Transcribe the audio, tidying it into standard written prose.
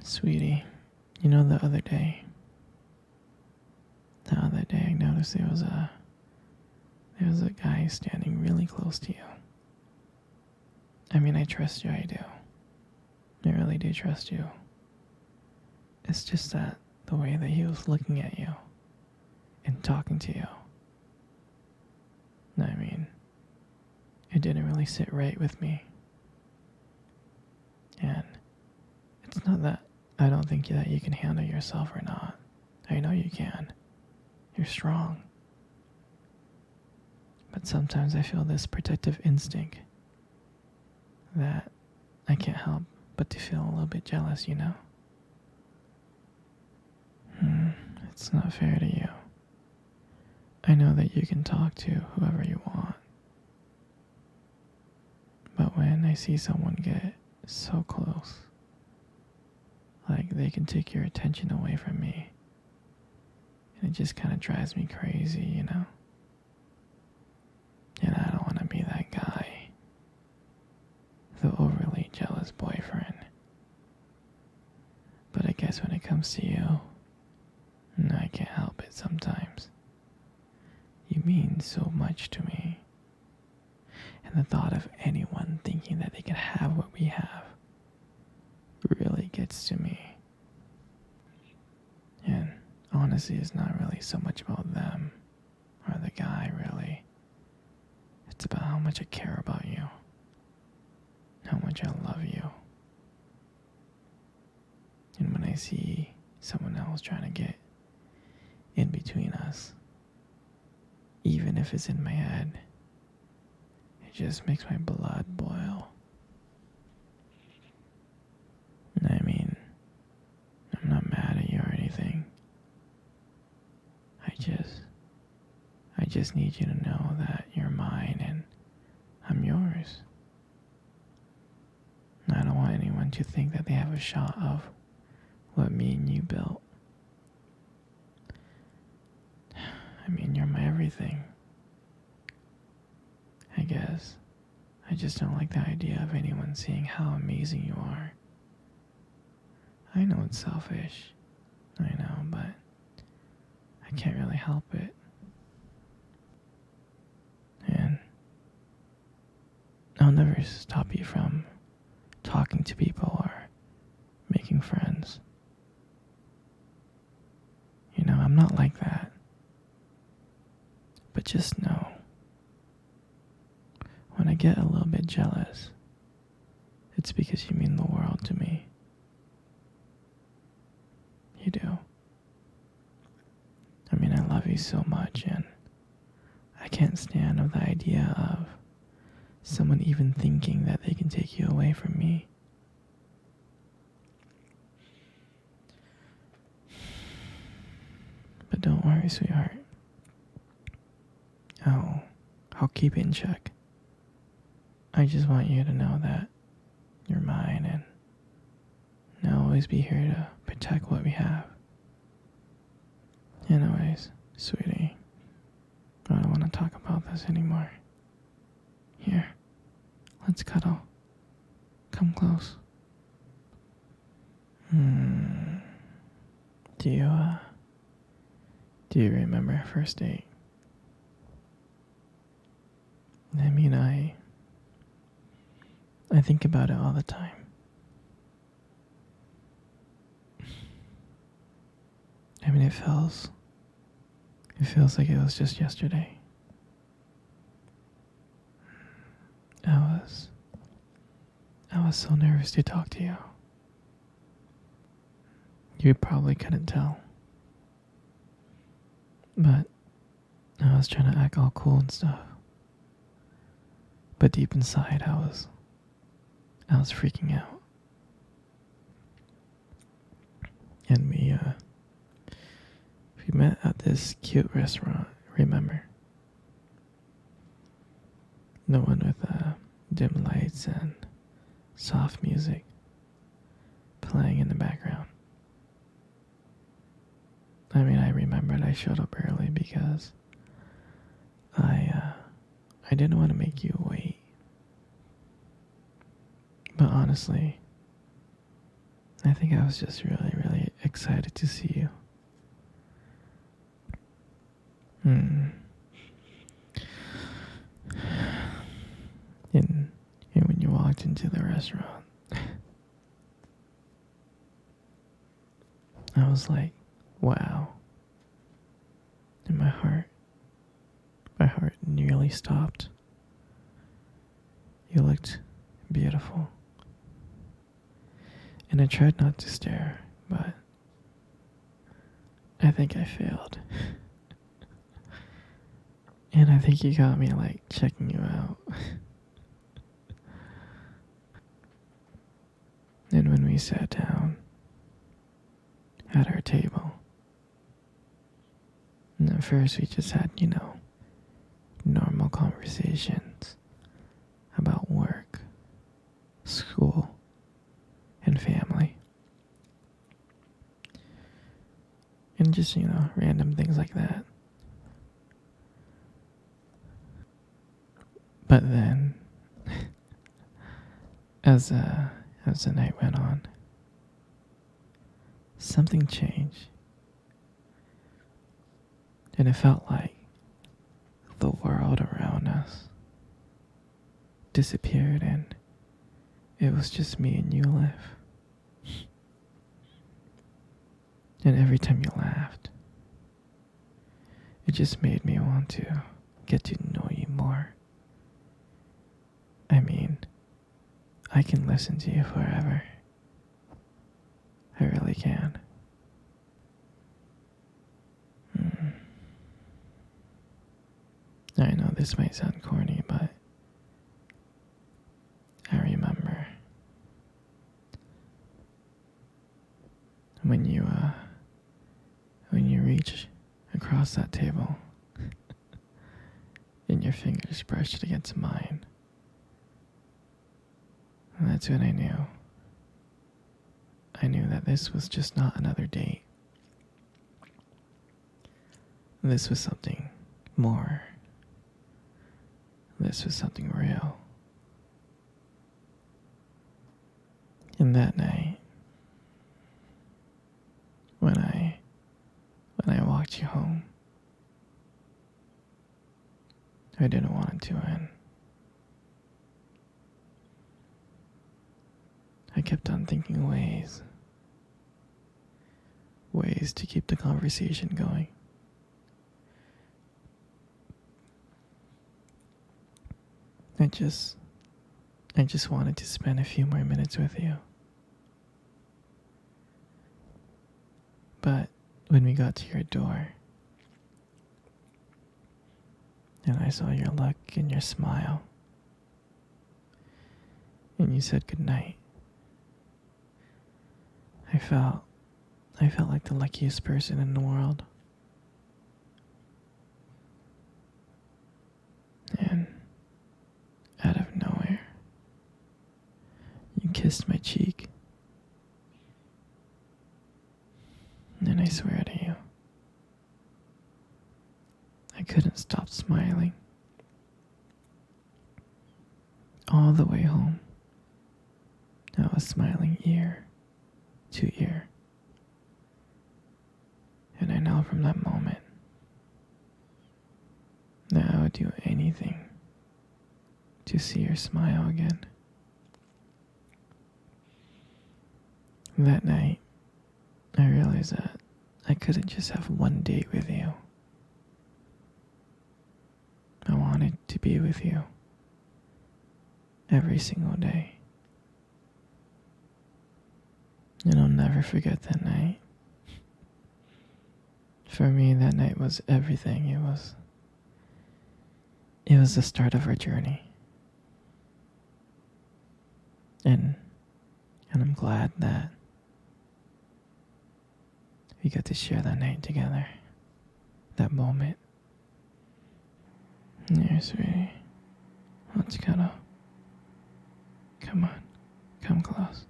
Sweetie, you know the other day I noticed there was a guy standing really close to you. I mean, I trust you, I do. I really do trust you. It's just that the way that he was looking at you and talking to you, I mean, it didn't really sit right with me. And it's not that I don't think that you can handle yourself or not. I know you can. You're strong. But sometimes I feel this protective instinct that I can't help but to feel a little bit jealous, you know? It's not fair to you. I know that you can talk to whoever you want. But when I see someone get so close, like they can take your attention away from me, and it just kind of drives me crazy, you know? And I don't want to be that guy, the overly jealous boyfriend. But I guess when it comes to you, I can't help it sometimes. You mean so much to me. And the thought of anyone thinking that they can have what we have really gets to me. And honestly, it's not really so much about them or the guy, really. It's about how much I care about you, how much I love you. And when I see someone else trying to get in between us, even if it's in my head, it just makes my blood boil. I mean, I'm not mad at you or anything. I just need you to know that you're mine and I'm yours. I don't want anyone to think that they have a shot of what me and you built. I mean, you're my everything. I guess. I just don't like the idea of anyone seeing how amazing you are. I know it's selfish. I know, but I can't really help it. And I'll never stop you from talking to people or making friends. You know, I'm not like that. But just know, when I get a little bit jealous, it's because you mean the world to me. You do. I mean, I love you so much, and I can't stand the idea of someone even thinking that they can take you away from me. But don't worry, sweetheart. I'll keep it in check. I just want you to know that you're mine, and I'll always be here to protect what we have. Anyways, sweetie, I don't want to talk about this anymore. Here, let's cuddle. Come close. Do you remember our first date? I mean, I think about it all the time. I mean, it feels like it was just yesterday. I was so nervous to talk to you. You probably couldn't tell. But I was trying to act all cool and stuff. But deep inside, I was freaking out. And we met at this cute restaurant, remember? The one with dim lights and soft music playing in the background. I mean, I remembered I showed up early because I didn't want to make you wait. But honestly, I think I was just really, really excited to see you. Hmm. And when you walked into the restaurant, I was like, wow. And my heart nearly stopped. You looked beautiful. And I tried not to stare, but I think I failed. And I think you got me like checking you out. And when we sat down at our table, and at first we just had, normal conversations about work, school, and family. And just, random things like that. But then, as the night went on, something changed. And it felt like the world around us disappeared and it was just me and you left. And every time you laughed, it just made me want to get to know you more. I mean, I can listen to you forever. I really can. I know this might sound corny, but I remember when you reach across that table and your fingers brushed against mine. And that's when I knew. I knew that this was just not another date. This was something more. This was something real. And that night, when I walked you home, I didn't want it to end. I kept on thinking ways to keep the conversation going. I just wanted to spend a few more minutes with you. But when we got to your door, and I saw your look and your smile, and you said goodnight, I felt like the luckiest person in the world. And out of nowhere, you kissed my cheek. And I swear to you, I couldn't stop smiling. All the way home, I was smiling ear to ear. And I know from that moment that I would do anything to see your smile again. That night, I realized that I couldn't just have one date with you. I wanted to be with you every single day. And I'll never forget that night. For me, that night was everything. It was the start of our journey. And I'm glad that we got to share that night together. That moment. Yeah, sweetie. Let's cuddle. Come on. Come close.